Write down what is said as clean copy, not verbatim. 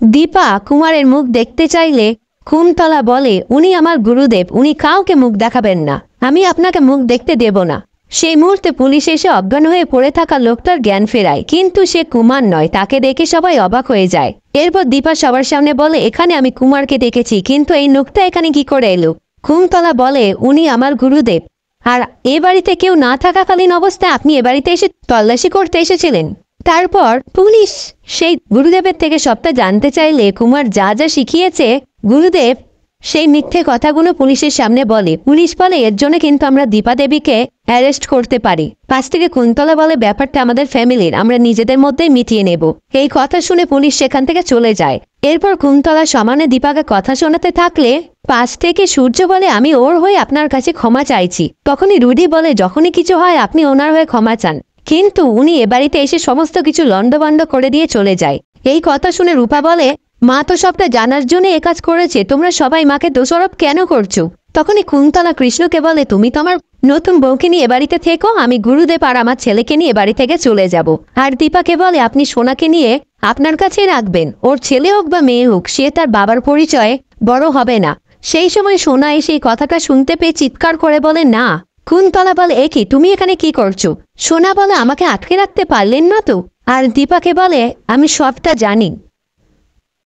দীপা কুমারের মুখ দেখতে চাইলে কুন্তলা বলে, উনি আমার গুরুদেব, উনি কাউকে মুখ দেখাবেন না, আমি আপনাকে মুখ দেখতে দেব না। সেই মুহূর্তে পুলিশ এসে অজ্ঞান হয়ে পড়ে থাকা লোকটার জ্ঞান ফেরায়, কিন্তু সে কুমার নয়, তাকে দেখে সবাই অবাক হয়ে যায়। এরপর দীপা সবার সামনে বলে, এখানে আমি কুমারকে দেখেছি, কিন্তু এই লোকটা এখানে কি করে এলো? কুন্তলা বলে, উনি আমার গুরুদেব, আর এ বাড়িতে কেউ না থাকাকালীন অবস্থায় আপনি এ বাড়িতে এসে তল্লাশি করতে এসেছিলেন। তারপর পুলিশ সেই গুরুদেবের থেকে সবটা জানতে চাইলে কুমার যা যা শিখিয়েছে গুরুদেব সেই মিথ্যে কথাগুলো পুলিশের সামনে বলে। পুলিশ বলে, এর জন্য কিন্তু আমরা দীপা দেবীকে অ্যারেস্ট করতে পারি। পাশ থেকে কুন্তলা বলে, ব্যাপারটা আমাদের ফ্যামিলির, আমরা নিজেদের মধ্যেই মিটিয়ে নেব। এই কথা শুনে পুলিশ সেখান থেকে চলে যায়। এরপর কুন্তলা সমানে দীপাকে কথা শোনাতে থাকলে পাশ থেকে সূর্য বলে, আমি ওর হয়ে আপনার কাছে ক্ষমা চাইছি। তখনই রুডি বলে, যখনই কিছু হয় আপনি ওনার হয়ে ক্ষমা চান, কিন্তু উনি এ বাড়িতে এসে সমস্ত কিছু লন্ডভন্ড করে দিয়ে চলে যায়। এই কথা শুনে রূপা বলে, মা তো সবটা জানার জন্য এ কাজ করেছে, তোমরা সবাই মাকে দোষারোপ কেন করছো? তখনই কুন্তলা কৃষ্ণকে বলে, তুমি তো আমার নতুন বউকে নিয়ে এ বাড়িতে থেকো, আমি গুরুদেব আর আমার ছেলেকে নিয়ে এ বাড়ি থেকে চলে যাব। আর দীপাকে বলে, আপনি সোনাকে নিয়ে আপনার কাছেই রাখবেন, ওর ছেলে হোক বা মেয়ে হোক, সে তার বাবার পরিচয়ে বড় হবে না। সেই সময় সোনা এসে এই কথাটা শুনতে পেয়ে চিৎকার করে বলে, না। কুন্তলা বলে, এ কি, তুমি এখানে কি করছো? সোনা বলে, আমাকে আটকে রাখতে পারলেন না তো? আর দীপাকে বলে, আমি সবটা জানি।